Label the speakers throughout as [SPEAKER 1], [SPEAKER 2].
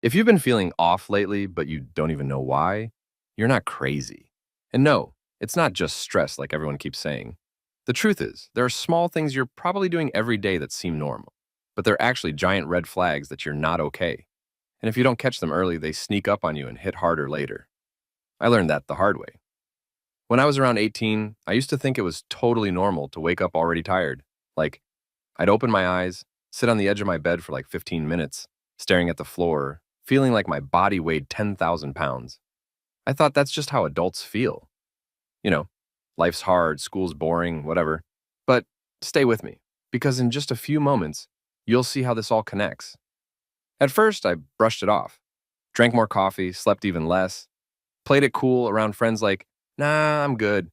[SPEAKER 1] If you've been feeling off lately, but you don't even know why, you're not crazy. And no, it's not just stress like everyone keeps saying. The truth is, there are small things you're probably doing every day that seem normal, but they're actually giant red flags that you're not okay. And if you don't catch them early, they sneak up on you and hit harder later. I learned that the hard way. When I was around 18, I used to think it was totally normal to wake up already tired. Like, I'd open my eyes, sit on the edge of my bed for like 15 minutes, staring at the floor, feeling like my body weighed 10,000 pounds. I thought that's just how adults feel. You know, life's hard, school's boring, whatever. But stay with me, because in just a few moments, you'll see how this all connects. At first, I brushed it off, drank more coffee, slept even less, played it cool around friends like, nah, I'm good.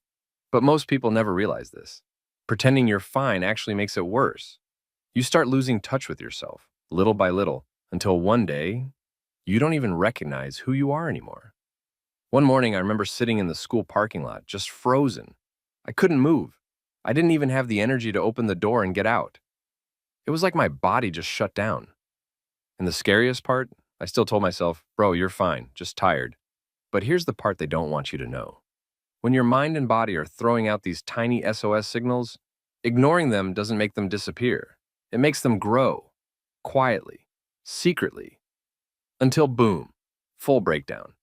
[SPEAKER 1] But most people never realize this. Pretending you're fine actually makes it worse. You start losing touch with yourself, little by little, until one day, you don't even recognize who you are anymore. One morning, I remember sitting in the school parking lot, just frozen. I couldn't move. I didn't even have the energy to open the door and get out. It was like my body just shut down. And the scariest part, I still told myself, bro, you're fine, just tired. But here's the part they don't want you to know. When your mind and body are throwing out these tiny SOS signals, ignoring them doesn't make them disappear. It makes them grow, quietly, secretly, until boom, full breakdown.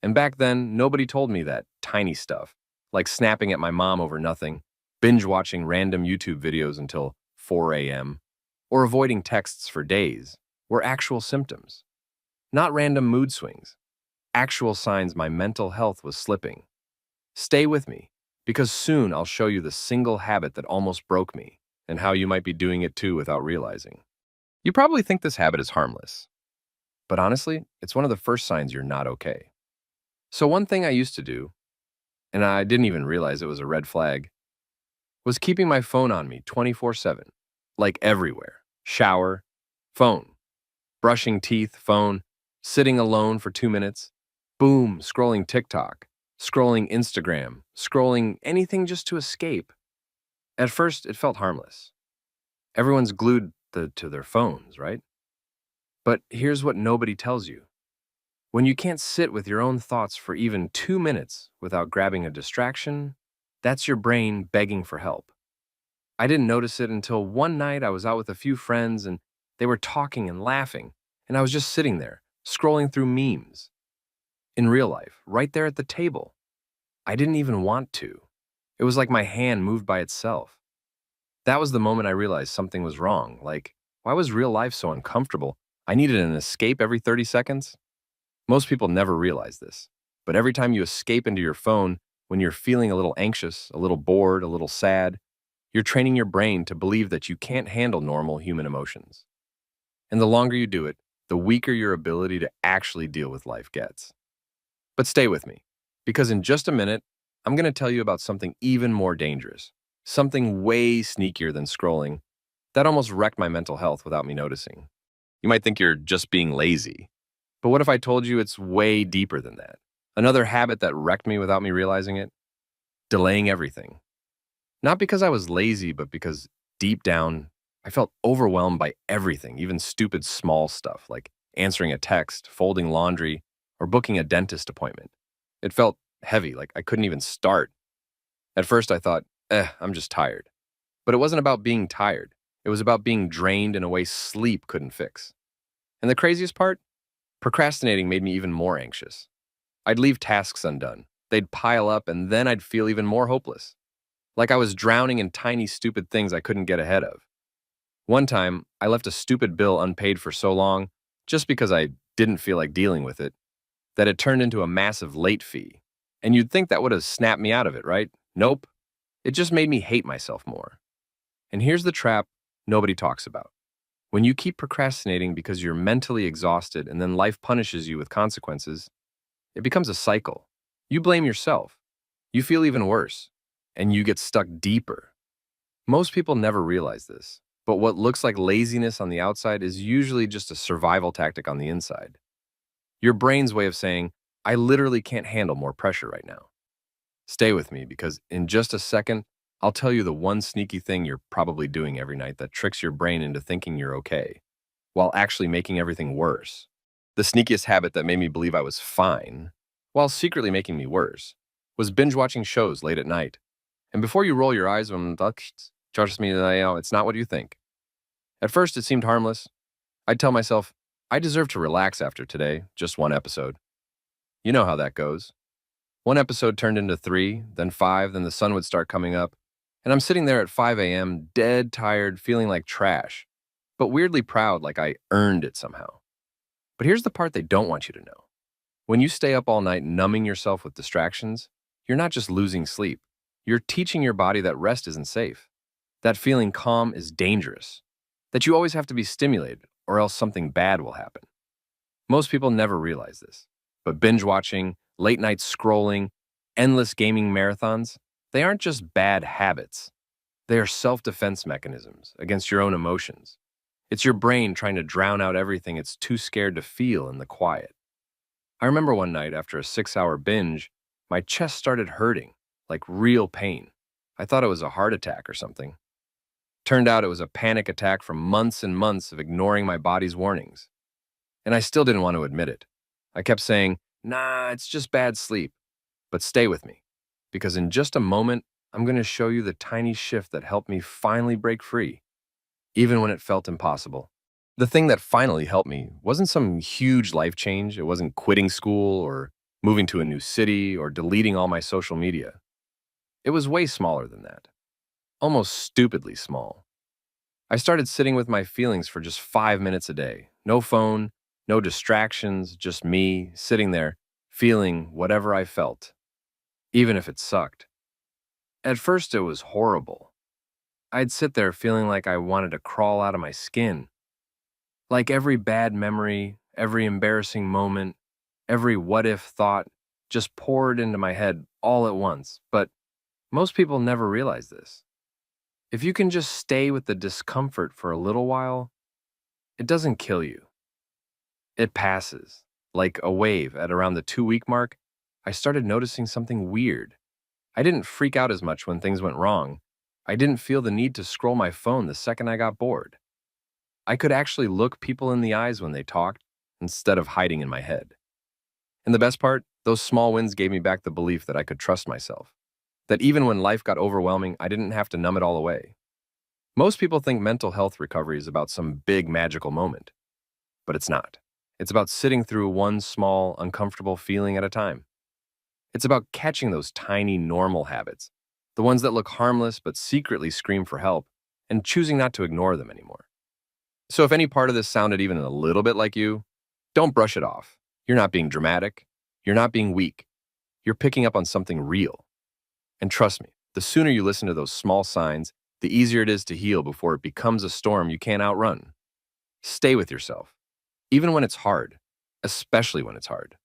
[SPEAKER 1] And back then, nobody told me that tiny stuff, like snapping at my mom over nothing, binge watching random YouTube videos until 4 a.m., or avoiding texts for days, were actual symptoms. Not random mood swings, actual signs my mental health was slipping. Stay with me, because soon I'll show you the single habit that almost broke me, and how you might be doing it too without realizing. You probably think this habit is harmless, but honestly, it's one of the first signs you're not okay. So one thing I used to do, and I didn't even realize it was a red flag, was keeping my phone on me 24/7, like everywhere. Shower, phone, brushing teeth, phone, sitting alone for 2 minutes, boom, scrolling TikTok, scrolling Instagram, scrolling anything just to escape. At first, it felt harmless. Everyone's glued to their phones, right? But here's what nobody tells you. When you can't sit with your own thoughts for even 2 minutes without grabbing a distraction, that's your brain begging for help. I didn't notice it until one night I was out with a few friends and they were talking and laughing, and I was just sitting there, scrolling through memes. In real life, right there at the table. I didn't even want to. It was like my hand moved by itself. That was the moment I realized something was wrong. Like, why was real life so uncomfortable? I needed an escape every 30 seconds? Most people never realize this. But every time you escape into your phone, when you're feeling a little anxious, a little bored, a little sad, you're training your brain to believe that you can't handle normal human emotions. And the longer you do it, the weaker your ability to actually deal with life gets. But stay with me, because in just a minute, I'm going to tell you about something even more dangerous, something way sneakier than scrolling that almost wrecked my mental health without me noticing. You might think you're just being lazy, but what if I told you it's way deeper than that? Another habit that wrecked me without me realizing it? Delaying everything. Not because I was lazy, but because deep down, I felt overwhelmed by everything, even stupid small stuff like answering a text, folding laundry, or booking a dentist appointment. It felt heavy, like I couldn't even start. At first, I thought, I'm just tired. But it wasn't about being tired. It was about being drained in a way sleep couldn't fix. And the craziest part? Procrastinating made me even more anxious. I'd leave tasks undone. They'd pile up, and then I'd feel even more hopeless. Like I was drowning in tiny, stupid things I couldn't get ahead of. One time, I left a stupid bill unpaid for so long, just because I didn't feel like dealing with it, that it turned into a massive late fee. And you'd think that would have snapped me out of it, right? Nope. It just made me hate myself more. And here's the trap nobody talks about. When you keep procrastinating because you're mentally exhausted and then life punishes you with consequences, it becomes a cycle. You blame yourself. You feel even worse. And you get stuck deeper. Most people never realize this, but what looks like laziness on the outside is usually just a survival tactic on the inside. Your brain's way of saying, I literally can't handle more pressure right now. Stay with me because in just a second, I'll tell you the one sneaky thing you're probably doing every night that tricks your brain into thinking you're okay, while actually making everything worse. The sneakiest habit that made me believe I was fine, while secretly making me worse, was binge watching shows late at night. And before you roll your eyes, trust me, it's not what you think. At first, it seemed harmless. I'd tell myself, I deserve to relax after today, just one episode. You know how that goes. One episode turned into three, then five, then the sun would start coming up. And I'm sitting there at 5 a.m., dead tired, feeling like trash, but weirdly proud like I earned it somehow. But here's the part they don't want you to know. When you stay up all night numbing yourself with distractions, you're not just losing sleep. You're teaching your body that rest isn't safe, that feeling calm is dangerous, that you always have to be stimulated or else something bad will happen. Most people never realize this, but binge watching, late night scrolling, endless gaming marathons, they aren't just bad habits. They are self-defense mechanisms against your own emotions. It's your brain trying to drown out everything it's too scared to feel in the quiet. I remember one night after a 6-hour binge, my chest started hurting, like real pain. I thought it was a heart attack or something. Turned out it was a panic attack from months and months of ignoring my body's warnings. And I still didn't want to admit it. I kept saying, nah, it's just bad sleep. But stay with me, because in just a moment, I'm going to show you the tiny shift that helped me finally break free, even when it felt impossible. The thing that finally helped me wasn't some huge life change. It wasn't quitting school or moving to a new city or deleting all my social media. It was way smaller than that, almost stupidly small. I started sitting with my feelings for just 5 minutes a day. No phone, no distractions, just me sitting there, feeling whatever I felt, even if it sucked. At first, it was horrible. I'd sit there feeling like I wanted to crawl out of my skin. Like every bad memory, every embarrassing moment, every what if thought just poured into my head all at once. But most people never realize this. If you can just stay with the discomfort for a little while, it doesn't kill you. It passes. Like a wave at around the 2-week mark, I started noticing something weird. I didn't freak out as much when things went wrong. I didn't feel the need to scroll my phone the second I got bored. I could actually look people in the eyes when they talked instead of hiding in my head. And the best part, those small wins gave me back the belief that I could trust myself. That even when life got overwhelming, I didn't have to numb it all away. Most people think mental health recovery is about some big magical moment, but it's not. It's about sitting through one small, uncomfortable feeling at a time. It's about catching those tiny, normal habits, the ones that look harmless but secretly scream for help, and choosing not to ignore them anymore. So if any part of this sounded even a little bit like you, don't brush it off. You're not being dramatic. You're not being weak. You're picking up on something real. And trust me, the sooner you listen to those small signs, the easier it is to heal before it becomes a storm you can't outrun. Stay with yourself, even when it's hard, especially when it's hard,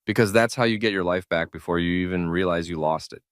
[SPEAKER 1] because that's how you get your life back before you even realize you lost it.